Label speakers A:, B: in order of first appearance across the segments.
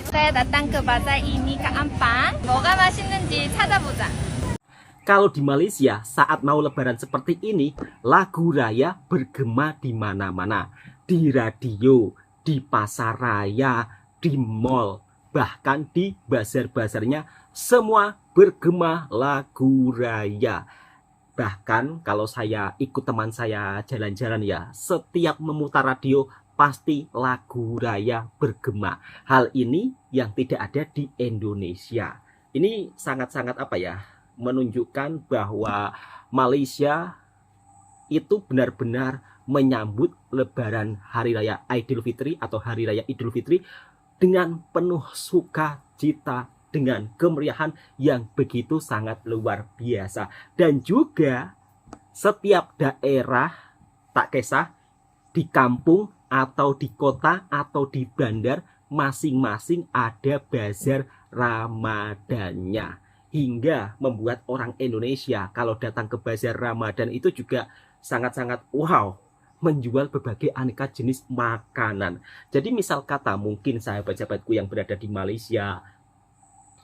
A: Saya datang ke pasar ini ke Ampang. 뭐가 맛있는지 찾아보자.
B: Kalau di Malaysia saat mau lebaran seperti ini, lagu raya bergema di mana-mana. Di radio, di pasar raya, di mall, bahkan di bazar-bazarnya semua bergema lagu raya. Bahkan kalau saya ikut teman saya jalan-jalan ya, setiap memutar radio pasti lagu raya bergema. Hal ini yang tidak ada di Indonesia. Ini sangat-sangat apa ya? Menunjukkan bahwa Malaysia itu benar-benar menyambut lebaran Hari Raya Idul Fitri atau Hari Raya Idul Fitri dengan penuh sukacita, dengan kemeriahan yang begitu sangat luar biasa. Dan juga setiap daerah, tak kisah di kampung atau di kota atau di bandar, masing-masing ada bazar Ramadannya. Hingga membuat orang Indonesia kalau datang ke bazar Ramadan itu juga sangat-sangat wow, menjual berbagai aneka jenis makanan. Jadi misal kata mungkin sahabat-sahabatku yang berada di Malaysia,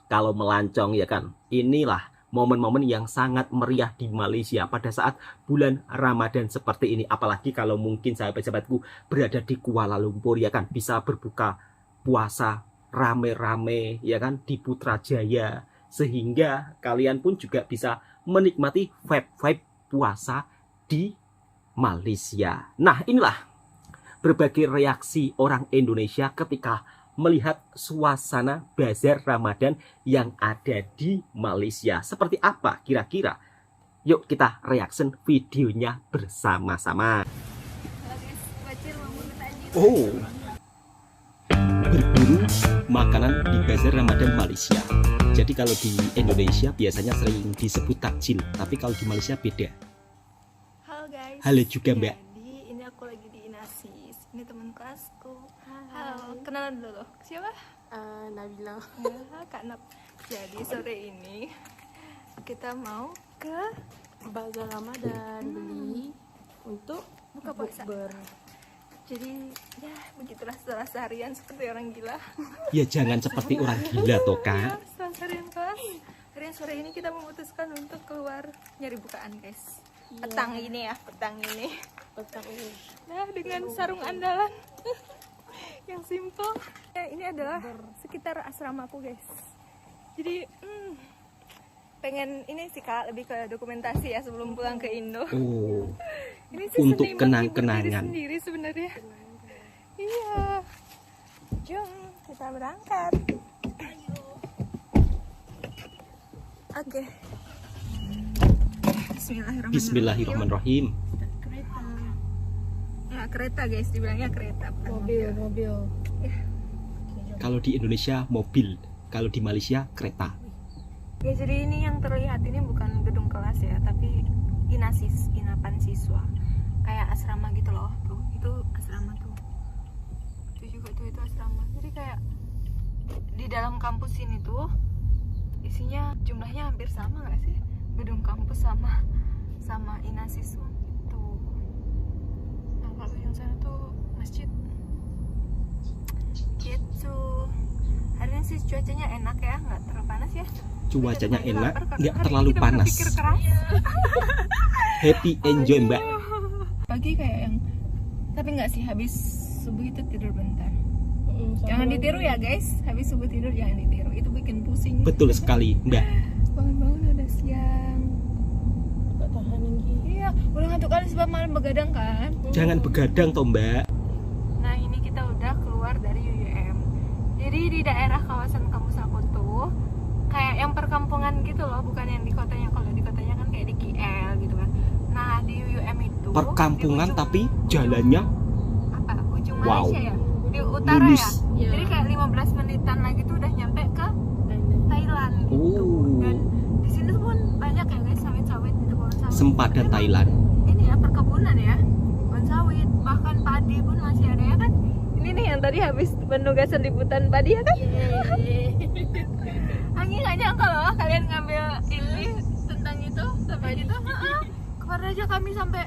B: kalau melancong ya kan, inilah momen-momen yang sangat meriah di Malaysia pada saat bulan Ramadan seperti ini. Apalagi kalau mungkin sahabat-sahabatku berada di Kuala Lumpur ya kan, bisa berbuka puasa rame-rame ya kan di Putrajaya. Sehingga kalian pun juga bisa menikmati vibe-vibe puasa di Malaysia. Nah, inilah berbagai reaksi orang Indonesia ketika melihat suasana bazar Ramadan yang ada di Malaysia. Seperti apa kira-kira? Yuk kita reaction videonya bersama-sama. Oh, berburu makanan di bazar Ramadan Malaysia. Jadi kalau di Indonesia biasanya sering disebut takjil, tapi kalau di Malaysia beda.
A: Halo guys.
B: Halo juga Mbak.
A: Jadi ini aku lagi di Inasis. Ini teman kelasku. Halo. Kenalan dulu. Siapa?
C: Nabila.
A: Ya, Kak Nab. Jadi sore ini kita mau ke
C: Bazar Ramadan beli untuk
A: buka puasa.
C: bukber.
A: Jadi ya begitulah setelah seharian seperti orang gila.
B: Ya jangan seperti orang gila toh
A: Ya,
B: Kak.
A: setelah seharian kelas. Hari sore ini kita memutuskan untuk keluar nyari bukaan guys.
C: Iya.
A: Petang ini ya, petang ini.
C: Petang ini.
A: Nah, dengan sarung andalan yang simple. Ini adalah sekitar asramaku guys. Jadi pengen ini sih Kak, lebih ke dokumentasi ya sebelum pulang ke Indo.
B: Oh,
A: Ini sih
B: untuk
A: seni menghibur
B: kenang-kenangan.
A: diri sendiri sebenarnya. Iya. Jom kita berangkat. Ayo. Oke. Bismillahirrahmanirrahim.
B: Bismillahirrahmanirrahim.
A: Kereta. Ya kereta guys, dibilangnya kereta bukan
C: Mobil.
A: Ya.
B: Kalau di Indonesia mobil, kalau di Malaysia kereta.
A: Ya jadi ini yang terlihat ini bukan gedung kelas ya, tapi inasis, inapan siswa. Kayak asrama gitu loh, tuh. Itu asrama tuh. Itu juga tuh itu asrama. Jadi kayak di dalam kampus ini tuh isinya jumlahnya hampir sama nggak sih? Gedung kampus sama inasis gitu. Nah, kalau yang sana tuh masjid. Gitu. Hari ini sih cuacanya enak ya, nggak terlalu panas ya.
B: Cuacanya
A: Tapi
B: enak,
A: lapar karena
B: nggak
A: hari
B: terlalu
A: ini kita
B: panas.
A: berpikir keras.
B: Happy enjoy Mbak.
A: Pagi kayak yang, tapi nggak sih, habis subuh itu tidur bentar. Jangan ditiru ya guys, habis subuh tidur jangan ditiru, itu bikin pusing.
B: Betul sekali Mbak.
A: Bangun-bangun udah siang.
C: Gak tahan lagi.
A: Iya, udah ngantuk kali sebab malam begadang kan.
B: Jangan begadang toh Mbak.
A: Nah ini kita udah keluar dari UUM. Jadi di daerah kawasan kampus aku tuh kayak yang perkampungan gitu loh, bukan yang di kotanya. Kalau di kotanya kan kayak di KL gitu kan. Nah di UUM itu
B: Perkampungan
A: di ujung-
B: tapi jalannya
A: apa? Ujung
B: Wow.
A: Malaysia ya? Di utara
B: mulus.
A: ya?
C: Iya.
A: Jadi kayak 15 menitan lagi tuh udah nyampe ke Thailand gitu.
B: Oh.
A: Dan di sini tuh pun banyak ya guys sawit-sawit gitu, pohon sawit.
B: Sempadan
A: Emang
B: Thailand.
A: Ini ya perkebunan ya, pohon sawit, bahkan padi pun masih ada ya kan. Ini nih yang tadi habis penugasan liputan padi ya kan. Angin nggak nyangka loh kalian ngambil ini tentang itu sampai gitu. Kemarin aja kami sampai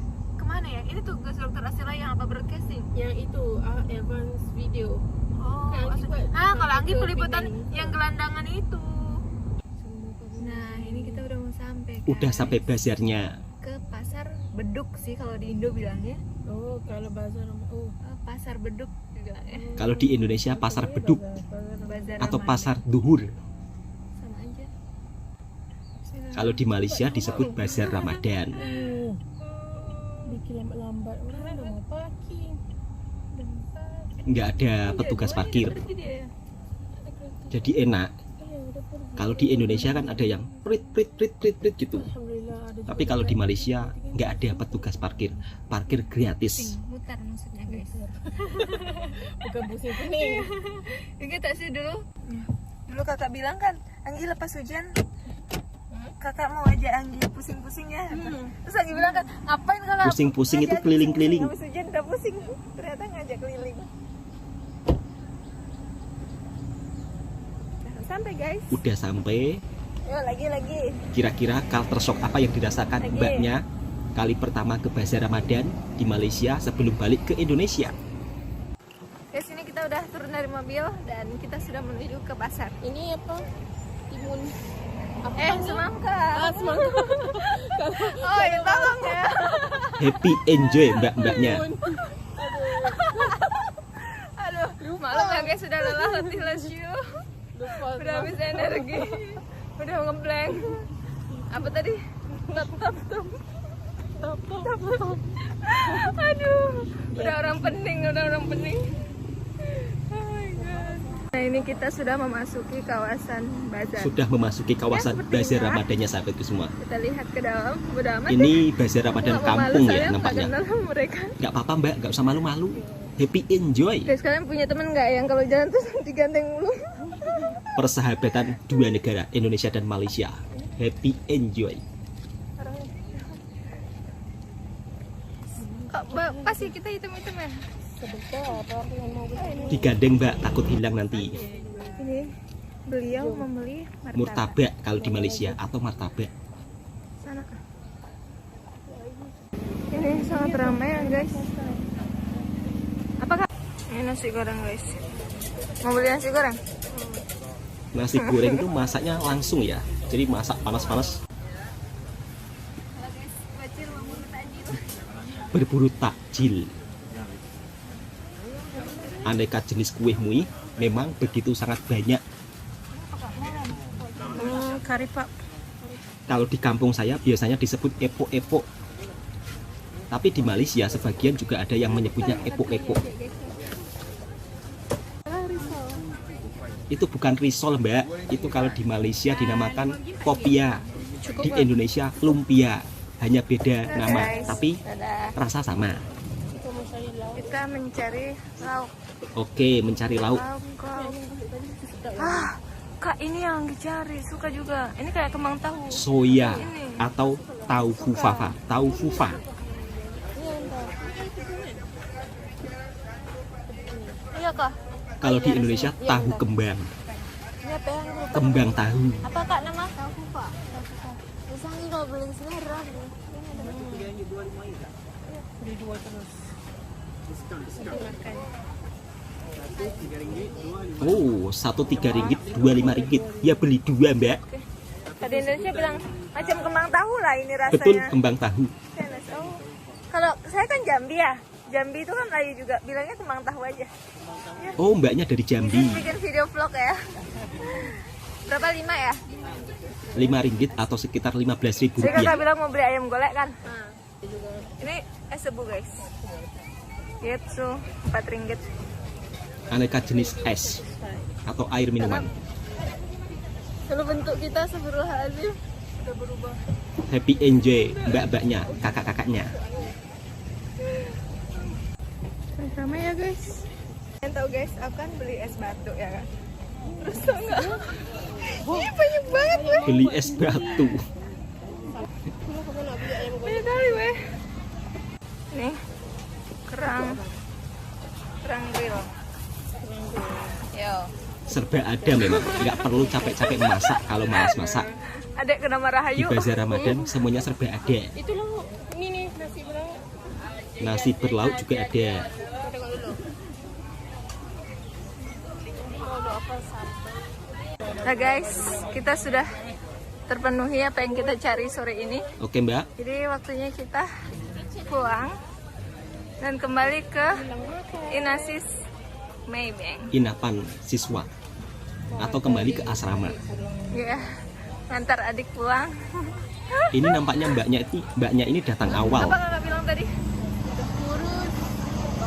A: mana ya? Ini tuh gas dokter Asila yang apa broadcasting?
C: Yang itu Evans video.
A: Oh,
C: Kan Anggi buat
A: kalau Anggi
C: ke
A: peliputan
C: Pinang.
A: yang gelandangan itu. Nah, ini kita udah mau sampai.
B: Udah
A: guys.
B: sampai bazarnya.
A: Ke pasar beduk sih kalau di Indo bilangnya.
C: Oh, kalau bazar
A: Pasar beduk dibilangnya.
B: Kalau di Indonesia pasar beduk
A: Bazar
B: atau
A: Ramadan.
B: pasar duhur.
A: Sama aja.
B: Kalau di Malaysia disebut bazar Ramadan.
C: bikin lambat-lambat orang udah mau parking.
B: Nggak ada petugas parkir. Jadi enak.
C: Iya, udah pergi.
B: Kalau di Indonesia kan ada yang prit prit prit prit prit gitu.
C: Alhamdulillah ada juga.
B: Tapi kalau di Malaysia nggak ada petugas parkir. Parkir gratis.
A: Mutar maksudnya guys.
C: bukan pusing pening.
A: Ingat tak sih dulu? Dulu kakak bilang kan, Anggi lepas hujan kakak mau aja Anggi pusing-pusing ya. Terus Anggi bilang kan, ngapain kakak?
B: Pusing-pusing itu
A: ngajak
B: keliling-keliling.
A: Habis hujan udah pusing, ternyata ngajak keliling. Udah sampai guys.
B: Udah sampai.
A: Yuk lagi.
B: Kira-kira culture shock apa yang dirasakan
A: Lagi.
B: mbaknya kali pertama ke bazar Ramadan di Malaysia sebelum balik ke Indonesia?
A: Guys, ini kita udah turun dari mobil dan kita sudah menuju ke pasar.
C: Ini apa? Timun. Apa
A: Semangka.
C: semangka.
A: Oh, ya tolong ya.
B: Happy enjoy mbak-mbaknya.
A: Aduh, malam ya guys, sudah lelah letih lesu.
C: Lupa.
A: Udah habis energi. Udah ngeblank. Apa tadi? Top. Aduh, udah orang pening. Oh my god. Nah, ini kita sudah memasuki kawasan bazar.
B: Sudah memasuki kawasan
A: Ya, sepertinya.
B: bazar Ramadannya sahabatku semua.
A: Kita lihat ke dalam. Bodo amat.
B: Ini bazar Ramadan
A: Nggak mau malu,
B: kampung
A: saya
B: ya
A: nggak
B: nampaknya.
A: kenal sama mereka.
B: Nggak apa-apa mbak, nggak usah malu-malu. Happy enjoy.
A: Guys, kalian punya temen nggak yang kalau jalan terus diganteng mulu?
B: Persahabatan dua negara, Indonesia dan Malaysia. Happy enjoy.
A: Kok pasti kita hitam-hitam ya?
C: Sebentar, apa yang mau
B: Digandeng mbak, takut hilang nanti.
A: Ini beliau membeli martabak.
B: Murtabak kalau di Malaysia atau martabak.
A: Sana. Ini sangat ramai ya guys. Apakah ini nasi goreng guys? Mau beli nasi goreng?
B: Nasi goreng itu masaknya langsung ya. Jadi masak panas-panas. Berburu takjil. Aneka jenis kue mui memang begitu sangat banyak.
C: kari pak.
B: Kalau di kampung saya biasanya disebut epok-epok. Tapi di Malaysia sebagian juga ada yang menyebutnya epok-epok. Itu bukan risol mbak, itu kalau di Malaysia dinamakan popia. Di Indonesia lumpia. Hanya beda nama, tapi rasa sama.
A: Kita mencari lauk.
B: Oke, mencari lauk.
A: Kak, ini yang dicari, suka juga. Ini kayak kembang tahu.
B: Soya atau tahu fufa. Tahu fufa.
A: Iya kak.
B: Kalau di Indonesia tahu kembang.
A: Ini apa yang lupa?
B: Kembang tahu.
A: Apa kak nama? Tahu pak. Misalnya kalau beli selera.
C: Beli dua terus.
B: Oh, 1 Ringgit, 2 Ringgit. Ya beli 2 mbak.
A: Tadi Indonesia bilang macam kembang tahu lah ini rasanya.
B: Betul, kembang tahu.
A: Oh. Kalau saya kan Jambi ya. Jambi itu kan Melayu juga. Bilangnya kembang tahu aja.
B: Oh, mbaknya dari Jambi.
A: Bikin video vlog ya. Berapa 5 ya?
B: 5 Ringgit atau sekitar 15.000
A: Jadi kakak
B: rupiah.
A: bilang mau beli ayam golek kan? Ini es tebu guys. Gitu, 4 ringgit.
B: Aneka jenis es atau air minuman.
A: Kalau bentuk kita sebelum udah berubah.
B: Happy enjoy mbak-mbaknya, kakak-kakaknya.
A: Sama ya guys. Kalian tahu guys, aku kan beli es batu ya kan. Terus tau nggak? Ini banyak banget weh.
B: Beli es batu.
A: Banyak kali weh. Nih, kerang grill. Yo.
B: Serba ada memang, nggak perlu capek-capek masak kalau malas masak.
A: Adek kena marah
B: Di
A: Rahayu.
B: bazar Ramadan semuanya serba ada.
C: Itu loh, ini nih nasi berang.
B: Nasi berlauk juga ada.
A: Nah guys, kita sudah terpenuhi apa yang kita cari sore ini.
B: Oke Mbak.
A: Jadi waktunya kita pulang dan kembali ke Inasis Maybank.
B: Inapan siswa atau kembali ke asrama.
A: Ya, ngantar adik pulang.
B: Ini nampaknya mbaknya ini datang awal.
A: Apa kakak bilang tadi? Kurus.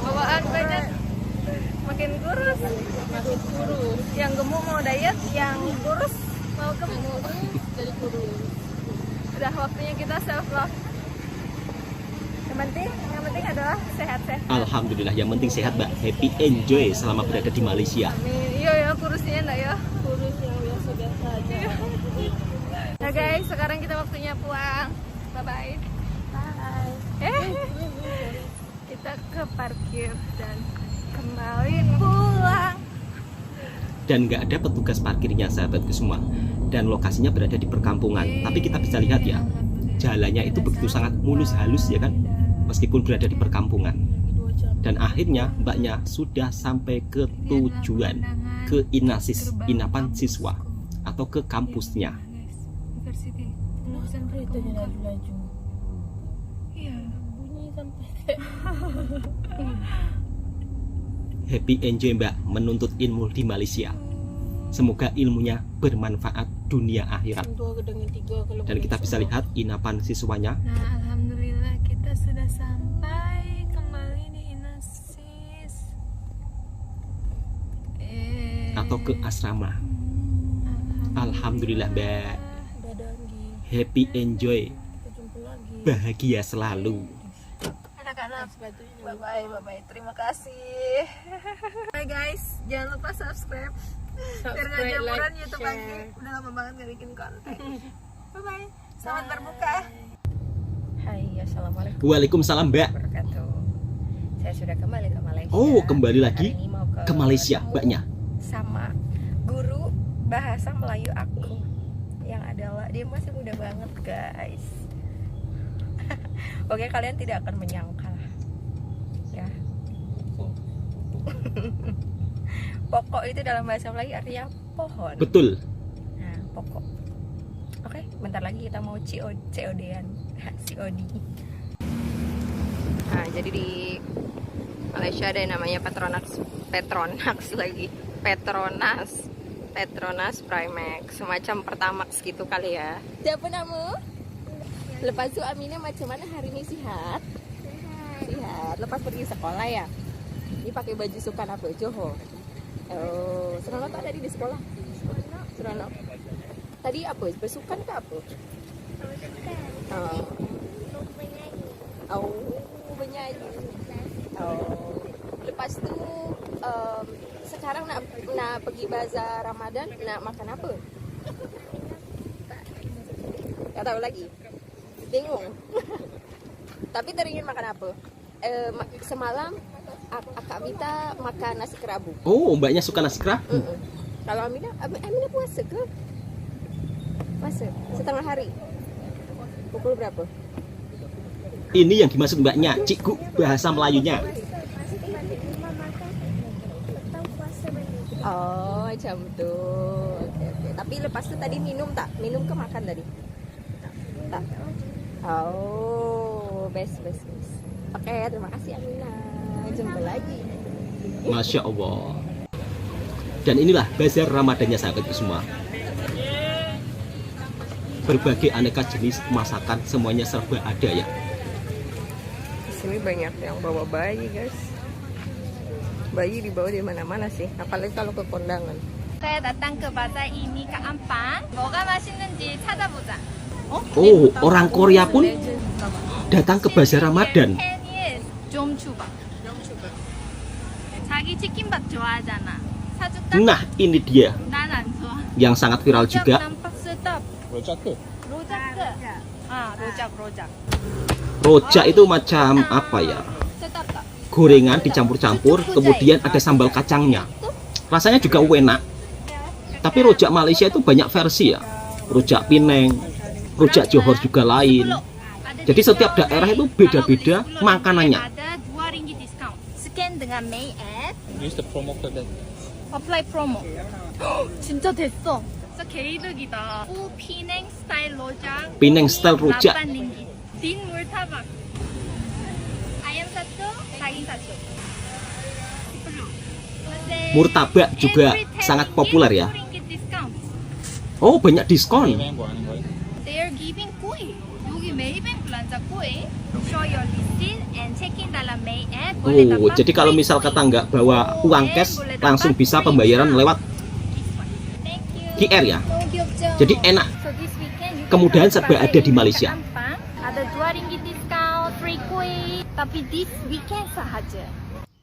A: Bawaan banyak. Makin kurus.
C: Makin kurus.
A: Yang gemuk mau diet, yang kurus mau gemuk.
C: Jadi kurus.
A: Udah waktunya kita self love. Yang penting adalah sehat-sehat.
B: Alhamdulillah, yang penting sehat Mbak. Happy enjoy selama berada di Malaysia.
A: Amin. Iya ya, kurusnya enggak ya?
C: Kurus yang biasa-biasa aja.
A: Nah guys, sekarang kita waktunya pulang. Bye bye. Bye. Kita ke parkir dan kembali pulang.
B: Dan nggak ada petugas parkirnya sahabatku semua. Dan lokasinya berada di perkampungan. Tapi kita bisa lihat ya, jalannya itu begitu sangat mulus halus ya kan, meskipun berada di perkampungan. Dan akhirnya mbaknya sudah sampai ke tujuan, ke Inasis, Inapan Siswa, atau ke kampusnya.
A: University.
C: Nah, keretanya laju-laju.
A: Iya.
C: Bunyi sampai
B: Happy enjoy Mbak menuntut ilmu di Malaysia. Semoga ilmunya bermanfaat dunia akhirat. Dan kita bisa lihat Inapan siswanya.
A: Nah, alhamdulillah kita sudah sampai kembali di Inasis.
B: Atau ke asrama. Alhamdulillah Mbak. Happy enjoy. Bahagia selalu.
A: Anak-anak, bye-bye. Terima kasih. Bye guys, jangan lupa subscribe. Biar gak jamuran YouTube lagi. Udah lama banget gak bikin konten. Bye-bye. Selamat berbuka.
D: Hai, assalamualaikum
B: Waalaikumsalam Mbak.
D: wabarakatuh. Saya sudah kembali ke Malaysia.
B: Oh, kembali lagi
D: Hari ini mau
B: ke Malaysia
D: ketemu
B: Mbaknya.
D: sama guru bahasa Melayu aku, yang adalah dia masih muda banget guys. Oke, kalian tidak akan menyangka ya. Pokok itu dalam bahasa Melayu artinya pohon.
B: Betul.
D: Nah, pokok. Oke, bentar lagi kita mau COD-an. COD. Nah, jadi di Malaysia ada yang namanya Petronas Primax, semacam Pertamax gitu kali ya. Siapa nama? Lepas itu Aminah macam mana hari ini, sehat? Sehat. Lepas pergi sekolah ya? Ini pakai baju sukan apa? Johor. Oh, Seronok tak tadi di sekolah? Seronok. Tadi apa? Bersukan ke apa? Oh, bernyanyi. Oh. Lepas tu sekarang nak pergi bazar Ramadan, nak makan apa? Tak tahu lagi. Bingung. Tapi teringin makan apa? Semalam Akak Vita makan nasi kerabu.
B: Oh, mbaknya suka nasi kerabu.
D: Kalau Aminah puasa ke? Puasa setengah hari. Pukul berapa?
B: Ini yang dimaksud mbaknya, cikgu bahasa Melayunya.
D: Oh, macam tu. Okay. Tapi lepas tu tadi minum tak? Minum ke makan tadi? Tak. Oh, best. Oke, terima kasih Aminah. Jumpa lagi.
B: Masya Allah. Dan inilah bazar Ramadannya sahabatku semua. Berbagai aneka jenis masakan semuanya serba ada ya.
D: Di sini banyak yang bawa bayi, guys. Bayi dibawa di mana-mana sih, apalagi kalau ke kondangan.
A: Saya datang ke bazar ini ke Ampang. 뭐가 맛있는지 찾아보자.
B: Oh, orang Korea pun datang ke bazar Ramadan.
A: 좀 줘봐. 자기 치킨밥 좋아하잖아. 사줄까?
B: Nah, ini dia
A: 난 안 좋아.
B: yang sangat viral juga.
A: 로작.
B: Rojak itu macam apa ya? Gorengan dicampur-campur, kemudian ada sambal kacangnya. Rasanya juga enak. Tapi rojak Malaysia itu banyak versi ya. Rojak Pineng, rojak Johor juga lain. Jadi setiap daerah itu beda-beda makanannya.
A: Ada 2 ringgit diskon. Scan dengan May app.
E: Use the promo code then.
A: Apply promo. 진짜 됐어. 진짜 개이득이다. 후 피냉 스타일 로장.
B: Pineng style rujak.
A: 8 ringgit. 딘 물타박. ayam satu, daging satu.
B: Murtabak juga sangat populer ya. Oh, banyak diskon.
A: They are giving kue. 여기 메이뱅 플란자 kue. Show your receipt and check in dalam May app. Boleh
B: Oh,
A: dapat
B: jadi kalau
A: kue.
B: misal kata nggak bawa uang cash, langsung bisa pembayaran lewat
A: Thank you.
B: QR ya.
A: 너무 귀엽죠?
B: Jadi enak.
A: So this weekend you
B: Kemudahan
A: can
B: serba ada di Malaysia.
A: Gampang. Ada 2 ringgit diskon, free kue. Tapi this weekend sahaja.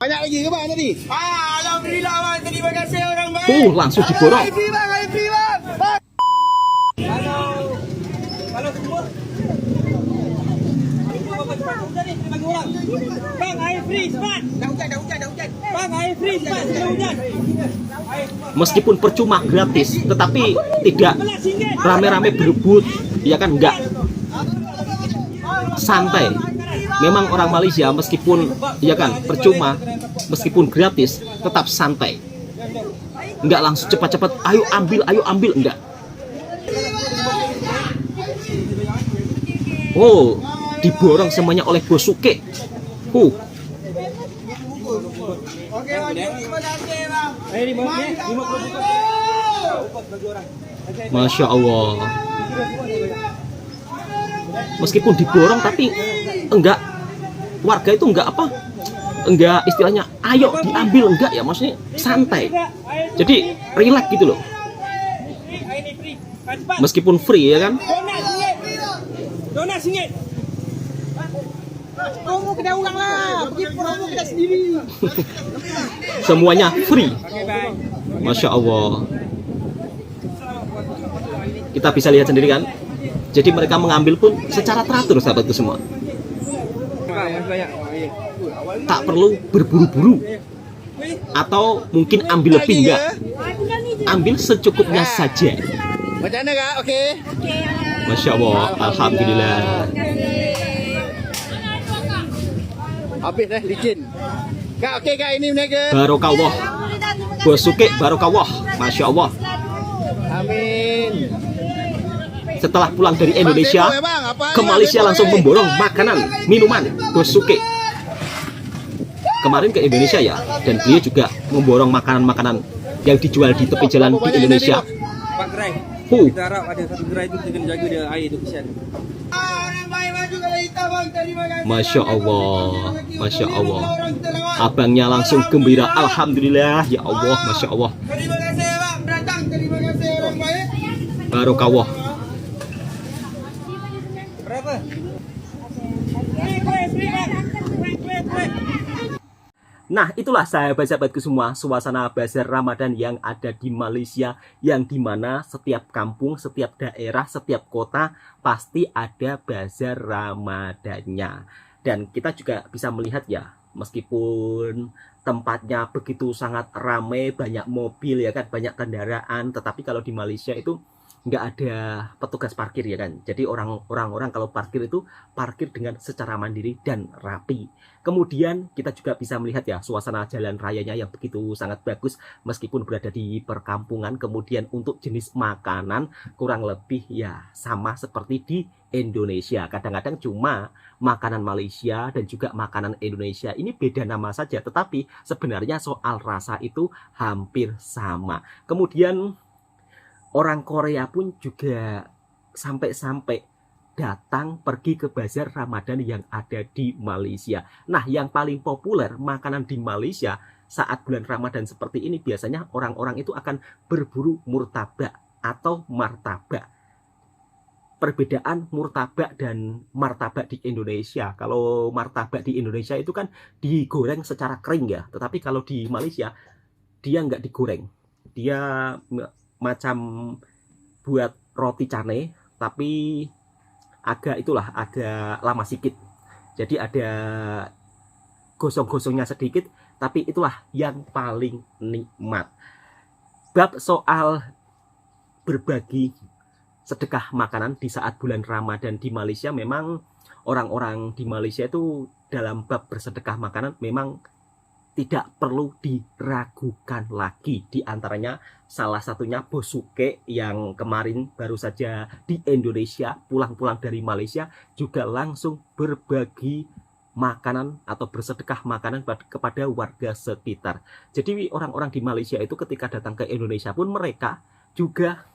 F: Banyak lagi ke bang tadi? Alhamdulillah bang, terima kasih orang baik.
B: Langsung diborong.
F: Free bang, free bang. Kalau semua. Bang, air free cepat. Dah hujan. Bang, air free cepat, dah hujan.
B: Meskipun percuma gratis, tetapi tidak rame-rame berebut, ya kan enggak. Santai. Memang orang Malaysia meskipun ya kan percuma, meskipun gratis, tetap santai. Enggak langsung cepat-cepat, ayo ambil, enggak. Oh, diborong semuanya oleh Bos Suke.
F: Okey bang, terima kasih bang. Air di bawah ni, 50
B: Masya Allah. Meskipun diborong tapi enggak, warga itu enggak apa, enggak istilahnya ayo diambil, enggak ya, maksudnya santai. Jadi relax gitu loh. Meskipun free ya kan.
F: Donat RM1. Promo kedai orang lah, pergi promo kedai sendiri.
B: Semuanya free.
F: Okey bye.
B: Masya Allah. Kita bisa lihat sendiri kan. Jadi mereka mengambil pun secara teratur sahabatku semua. Tak perlu berburu-buru. Atau mungkin ambil lebih, enggak. Ambil secukupnya saja.
F: Macam mana kak? Okey.
B: Masya Allah. Alhamdulillah.
F: Habis dah licin. Kak, okey kak, ini berniaga.
B: Barokawah. Bos Suke barokawah. Masya Allah.
F: Amin.
B: Setelah pulang dari Indonesia ke Malaysia langsung memborong makanan, minuman Bos Suke. Kemarin ke Indonesia ya, dan beliau juga memborong makanan-makanan yang dijual di tepi jalan di Indonesia.
E: Pak gerai.
B: Huh.
E: Kita harap ada satu gerai tu kita kena jaga dia air tu kesian.
F: Orang baik baju kalau hitam bang, terima kasih.
B: Masya Allah, Masya Allah. Abangnya langsung gembira, Alhamdulillah, ya Allah, Masya Allah.
F: Terima kasih bang, datang. Terima kasih orang baik.
B: Barokawah.
E: Berapa?
B: Nah, itulah sahabat-sahabatku semua, suasana bazar Ramadan yang ada di Malaysia, yang dimana setiap kampung, setiap daerah, setiap kota pasti ada bazar Ramadannya. Dan kita juga bisa melihat ya, meskipun tempatnya begitu sangat ramai, banyak mobil ya kan, banyak kendaraan, tetapi kalau di Malaysia itu nggak ada petugas parkir ya kan. Jadi orang-orang kalau parkir itu parkir dengan secara mandiri dan rapi. Kemudian kita juga bisa melihat ya suasana jalan rayanya yang begitu sangat bagus meskipun berada di perkampungan. Kemudian untuk jenis makanan kurang lebih ya sama seperti di Indonesia. Kadang-kadang cuma makanan Malaysia dan juga makanan Indonesia ini beda nama saja, tetapi sebenarnya soal rasa itu hampir sama. Kemudian orang Korea pun juga sampai-sampai datang pergi ke bazar Ramadan yang ada di Malaysia. Nah, yang paling populer makanan di Malaysia saat bulan Ramadan seperti ini biasanya orang-orang itu akan berburu murtabak atau martabak. Perbedaan murtabak dan martabak di Indonesia. Kalau martabak di Indonesia itu kan digoreng secara kering ya, tetapi kalau di Malaysia dia nggak digoreng. Dia macam buat roti cane tapi agak lama sedikit, jadi ada gosong-gosongnya sedikit, tapi itulah yang paling nikmat. Bab soal berbagi sedekah makanan di saat bulan Ramadan di Malaysia. Memang orang-orang di Malaysia itu dalam bab bersedekah makanan memang tidak perlu diragukan lagi. Di antaranya salah satunya Bosuke yang kemarin baru saja di Indonesia, pulang-pulang dari Malaysia juga langsung berbagi makanan atau bersedekah makanan kepada warga sekitar. Jadi orang-orang di Malaysia itu ketika datang ke Indonesia pun mereka juga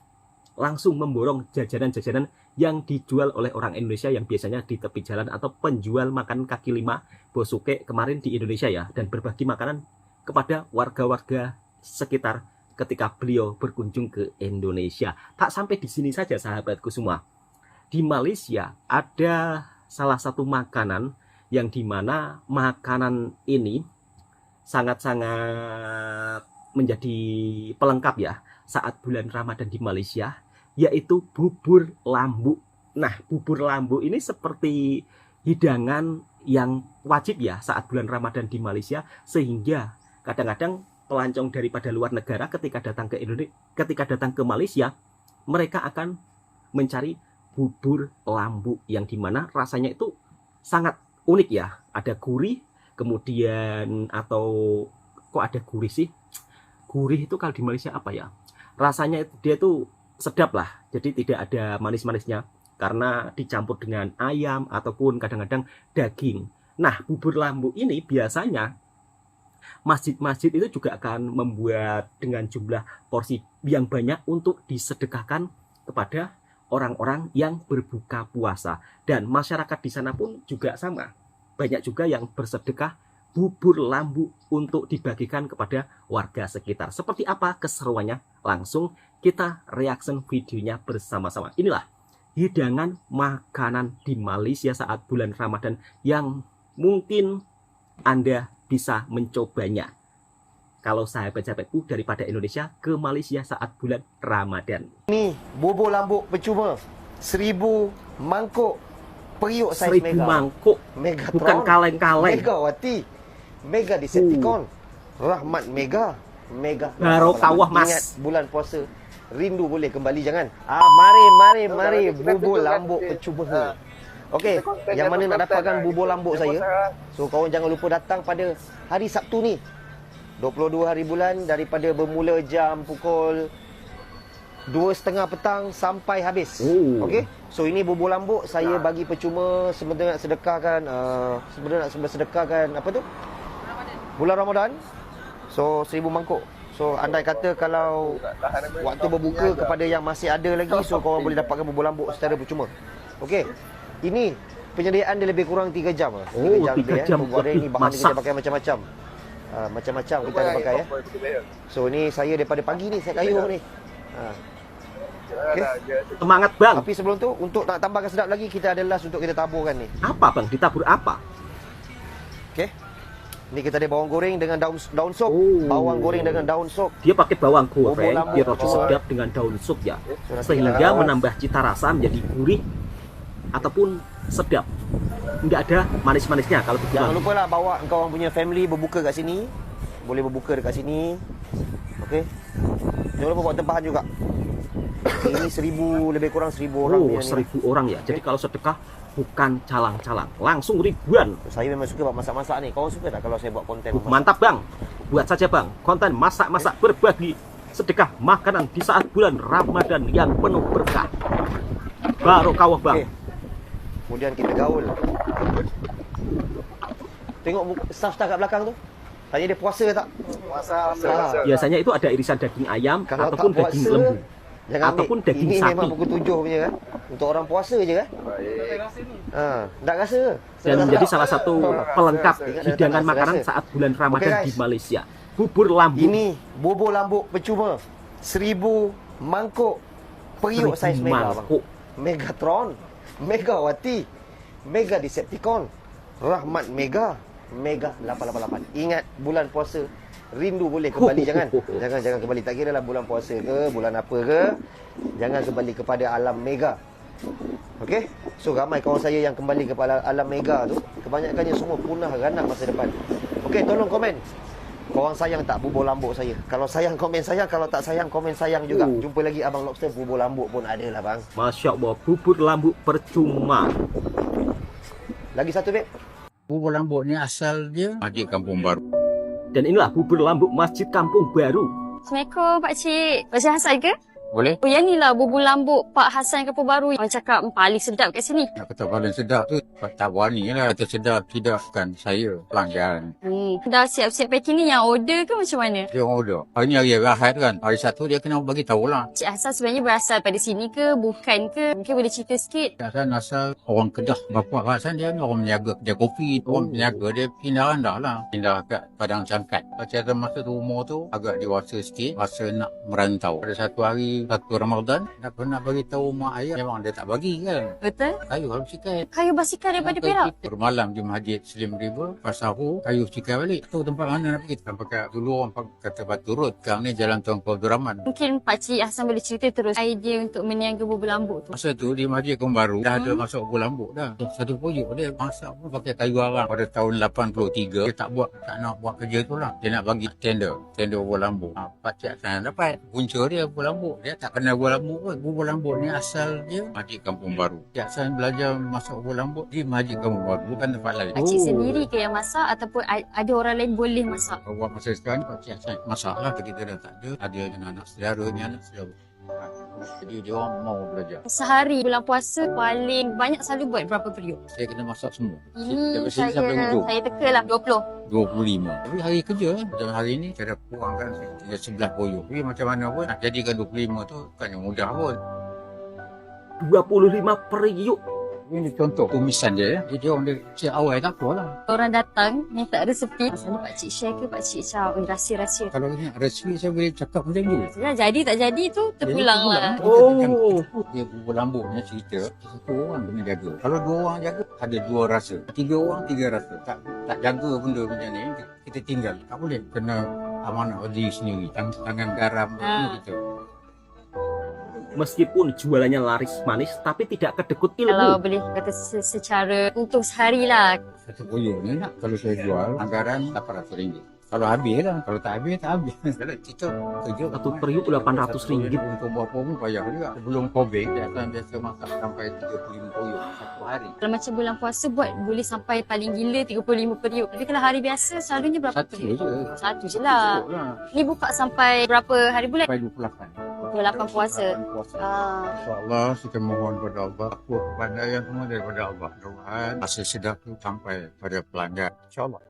B: langsung memborong jajanan-jajanan yang dijual oleh orang Indonesia yang biasanya di tepi jalan atau penjual makanan kaki lima Bosuke kemarin di Indonesia ya, dan berbagi makanan kepada warga-warga sekitar ketika beliau berkunjung ke Indonesia. Tak sampai di sini saja sahabatku semua. Di Malaysia ada salah satu makanan yang dimana makanan ini sangat-sangat menjadi pelengkap ya saat bulan Ramadan di Malaysia, yaitu bubur lambu. Nah, bubur lambu ini seperti hidangan yang wajib ya saat bulan Ramadan di Malaysia, sehingga kadang-kadang pelancong daripada luar negara ketika datang ke Indonesia, ketika datang ke Malaysia, mereka akan mencari bubur lambu yang dimana rasanya itu sangat unik ya. Ada gurih, kemudian atau kok ada gurih sih? Gurih itu kalau di Malaysia apa ya? Rasanya dia tuh sedap lah, jadi tidak ada manis-manisnya karena dicampur dengan ayam ataupun kadang-kadang daging. Nah, bubur lambu ini biasanya masjid-masjid itu juga akan membuat dengan jumlah porsi yang banyak untuk disedekahkan kepada orang-orang yang berbuka puasa. Dan masyarakat di sana pun juga sama, banyak juga yang bersedekah bubur lambu untuk dibagikan kepada warga sekitar. Seperti apa keseruannya? Langsung kita reaction videonya bersama-sama. Inilah hidangan makanan di Malaysia saat bulan Ramadan yang mungkin Anda bisa mencobanya kalau sahabat-sahabatku daripada Indonesia ke Malaysia saat bulan Ramadan.
G: Ni bubur lambuk percuma 1000 mangkuk periuk saiz
B: 1000
G: mega.
B: mangkuk,
G: Megatron,
B: bukan kaleng-kaleng.
G: Megawati, Mega Decepticon, Rahmat Mega, Mega.
B: Barokah, Mas.
G: Ingat bulan puasa, rindu boleh kembali jangan. Mari bubur lambuk percuma. Okey, yang mana nak dapatkan bubur lambuk saya? So kawan jangan lupa datang pada hari Sabtu ni. 22 hari bulan daripada bermula jam pukul 2:30 petang sampai habis. Okey. So ini bubur lambuk saya bagi percuma sebenarnya nak sedekahkan sebenarnya nak sedekahkan apa tu? Bulan Ramadan. So 1000 mangkuk. So andai kata kalau waktu berbuka kepada yang masih ada lagi, so korang boleh dapatkan bubur lambuk secara percuma. Okey. Ini penyediaan dia lebih kurang 3 jam lah.
B: 3 jam
G: Bubur
B: lebih
G: ini bahan
B: masak.
G: kita pakai macam-macam. Macam-macam kita ada pakai ya. So ni saya daripada pagi ni saya kayuh ni. Okay.
B: Semangat bang.
G: Tapi sebelum tu untuk nak tambahkan sedap lagi, kita ada last untuk kita taburkan ni.
B: Apa bang? Ditabur apa?
G: Okey. Ni kita ada bawang goreng dengan daun sup. Bawang goreng dengan daun sup.
B: Dia pakai bawang
G: Bubur
B: goreng
G: lambuk
B: biar lebih
G: percuma.
B: sedap dengan daun sup ya,
G: nanti
B: sehingga
G: kita-
B: menambah cita rasa menjadi gurih ataupun sedap. Enggak ada manis-manisnya kalau begitu.
G: Jangan
B: Bang.
G: lupa lah bawa kau orang punya family berbuka kat sini. Boleh berbuka dekat sini. Okey. Jangan lupa bawa tempahan juga. Ini 1000 lebih kurang 1000 orang
B: Oh,
G: punya ni.
B: 1000 orang ya. Jadi kalau sedekah bukan calang-calang, langsung ribuan.
G: Saya memang suka buat masak-masak ni. Kau suka tak kalau saya buat konten masak?
B: Mantap bang. Buat saja bang konten masak-masak berbagi sedekah makanan di saat bulan Ramadan yang penuh berkah. Barokah bang.
G: Okey. Kemudian kita gaul. Tengok staff-staff kat belakang tu. Tanya dia puasa tak? Puasa.
B: Biasanya itu ada irisan daging ayam
G: Kalau
B: ataupun
G: tak
B: daging
G: puasa,
B: lembu.
G: jangan ambil.
B: Ataupun daging
G: Ini
B: sapi.
G: memang pukul 7 punya kan. Untuk orang puasa je kan. Tak rasa.
B: Dan menjadi salah satu pelengkap
G: Ingat,
B: hidangan
G: rasa.
B: makanan saat bulan Ramadan
G: Okey,
B: di
G: guys.
B: Malaysia. Bubur lambu.
G: Ini bubur lambuk percuma 1000 mangkuk periuk
B: 1000
G: saiz mega bang.
B: mangkuk.
G: Megatron, Megawati, Mega Decepticon, Rahmat Mega, Mega 888. Ingat bulan puasa, rindu boleh kembali jangan. Jangan kembali, tak kira lah bulan puasa ke, bulan apa ke. Jangan kembali kepada alam Mega. Okey? So ramai kawan saya yang kembali kepada alam Mega tu, kebanyakannya semua punah ranak masa depan. Okey, tolong komen. Korang sayang tak bubur lambuk saya? Kalau sayang komen sayang, kalau tak sayang komen sayang juga. Jumpa lagi Abang Lobster, bubur lambuk pun ada lah bang.
B: Masya Allah, bubur lambuk percuma.
G: Lagi satu Beb.
H: Bubur lambuk ni asal dia Masjid Kampung Baru.
B: Dan inilah bubur lambuk Masjid Kampung Baru.
I: Assalamualaikum Pakcik. Pakcik Hasan ke?
H: Boleh?
I: Oh, yang ni lah bubur lambuk Pak Hasan Kampung Baru. Orang cakap paling sedap kat sini.
H: Nak kata paling sedap tu tak berani lah. Kata sedap tidak, bukan saya pelanggan.
I: Dah siap-siap packing ni yang order ke macam mana?
H: Dia orang order. Hari ni hari Ahad kan. Hari Sabtu dia kena bagi tahu lah.
I: Cik Hasan sebenarnya berasal pada sini ke? Bukan ke? Mungkin boleh cerita sikit.
H: Hasan asal orang Kedah. Bapa Hasan dia ni orang menjaga kedai kopi. Orang menjaga dia pindah rendah lah. Pindah kat Padang Cangkat. Macam masa tu umur tu agak dewasa sikit. Masa nak merantau. Pada satu hari, satu Ramadan, nak pernah bagi tahu mak ayah. Memang dia tak bagi kan.
I: Betul?
H: Kayu kalau cikai.
I: Kayu basikal daripada Perak?
H: Bermalam di Masjid Slim River. Pas sahur, kayu cikai balik. Tahu tempat mana nak pergi. Sampai kat dulu orang kata Batu Road. Sekarang ni Jalan Tuanku Abdul Rahman.
I: Mungkin Pakcik Hasan boleh cerita terus idea untuk meniaga bubur lambuk tu.
H: Masa tu di Masjid Kampung Baru dah ada masak bubur lambuk dah. Satu pojok dia masak pun pakai kayu arang. Pada tahun 83 dia tak nak buat kerja tu lah. Dia nak bagi tender bubur lambuk. Pakcik Hasan dapat punca dia bubur lambuk. Dia tak kenal bubur lambuk pun. Bubur lambuk ni asal dia Masjid Kampung Baru. Pakcik Hasan belajar masak bubur lambuk di Masjid Kampung Baru, bukan tempat lain.
I: Pakcik sendiri ke yang masak ataupun ada orang lain boleh masak?
H: Buat masa sekarang Pakcik Hasan masak lah. Kita dah tak ada. Ada anak saudara ni anak saudara. Jadi dia orang mau belajar.
I: Sehari bulan puasa paling banyak selalu buat berapa periuk?
H: Saya kena masak semua.
I: Ini
H: Dari sini sampai hujung.
I: saya teka lah 20.
H: 25. Tapi hari kerja kan. Macam hari ni saya dah kurang kan. Tinggal 11 koyok. Tapi macam mana pun nak jadikan 25 tu bukannya mudah pun.
B: 25 periuk.
H: Ini contoh tumisan dia. Jadi orang dia cik awal tak apa lah.
I: Orang datang minta resepi. Selalu Pakcik share ke Pakcik cakap rahsia-rahsia.
H: Kalau ni resipi saya boleh cakap macam tu.
I: Jadi tak jadi tu terpulang lah.
B: Oh.
H: Dia bubur lambuknya cerita. Satu orang kena jaga. Kalau dua orang jaga ada dua rasa. Tiga orang tiga rasa. Tak jaga benda macam ni kita tinggal. Tak boleh. Kena amanah diri sendiri. Tangan garam kita.
B: Meskipun jualannya laris manis, tapi tidak kedekut
I: Kalau
B: ilmu.
I: boleh kata secara untuk sehari lah.
H: Satu koyok ni nak kalau saya jual anggaran RM800. Kalau habis lah. Kalau tak habis, tak habis. Kalau kita kerja
B: Satu periuk RM800.
H: Untuk buat apa pun payah juga. Sebelum COVID, dia akan biasa masak sampai 35 koyok satu hari.
I: Kalau macam bulan puasa buat boleh sampai paling gila 35 periuk. Tapi kalau hari biasa selalunya berapa
H: Satu
I: periuk?
H: je.
I: Satu je lah.
H: Cukup lah.
I: Ni buka sampai berapa hari bulan?
H: Sampai 28.
I: 28 puasa.
H: InsyaAllah kita mohon kepada Allah. Aku kepandaian semua daripada Allah. Mudah-mudahan hasil sedap itu sampai pada pelanggan. InsyaAllah.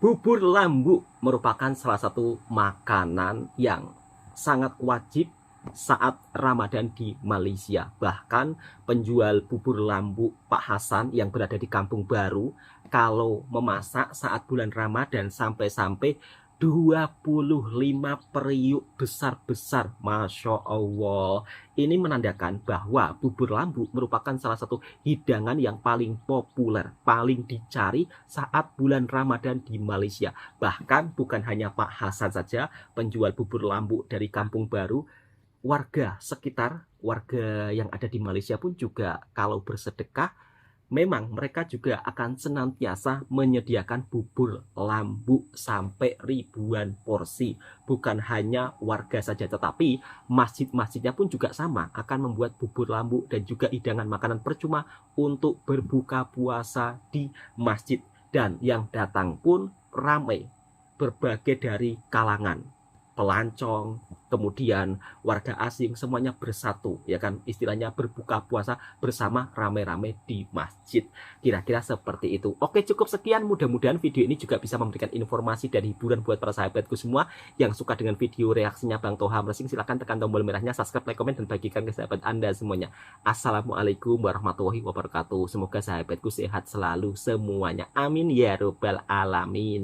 B: Bubur lambuk merupakan salah satu makanan yang sangat wajib saat Ramadan di Malaysia. Bahkan penjual bubur lambuk Pak Hasan yang berada di Kampung Baru, kalau memasak saat bulan Ramadan sampai-sampai 25 periuk besar-besar. Masya Allah. Ini menandakan bahwa bubur lambuk merupakan salah satu hidangan yang paling populer, paling dicari saat bulan Ramadan di Malaysia. Bahkan bukan hanya Pak Hasan saja, penjual bubur lambuk dari Kampung Baru, warga sekitar, warga yang ada di Malaysia pun juga kalau bersedekah, memang mereka juga akan senantiasa menyediakan bubur lambuk sampai ribuan porsi. Bukan hanya warga saja, tetapi masjid-masjidnya pun juga sama, akan membuat bubur lambuk dan juga hidangan makanan percuma untuk berbuka puasa di masjid. Dan yang datang pun ramai, berbagai dari kalangan, pelancong, kemudian warga asing, semuanya bersatu, ya kan, istilahnya berbuka puasa bersama rame-rame di masjid. Kira-kira seperti itu. Oke, cukup sekian. Mudah-mudahan video ini juga bisa memberikan informasi dan hiburan buat para sahabatku semua. Yang suka dengan video reaksinya Bang Toha Mersing, silahkan tekan tombol merahnya, subscribe, like, komen, dan bagikan ke sahabat Anda semuanya. Assalamualaikum warahmatullahi wabarakatuh. Semoga sahabatku sehat selalu semuanya. Amin ya robbal alamin.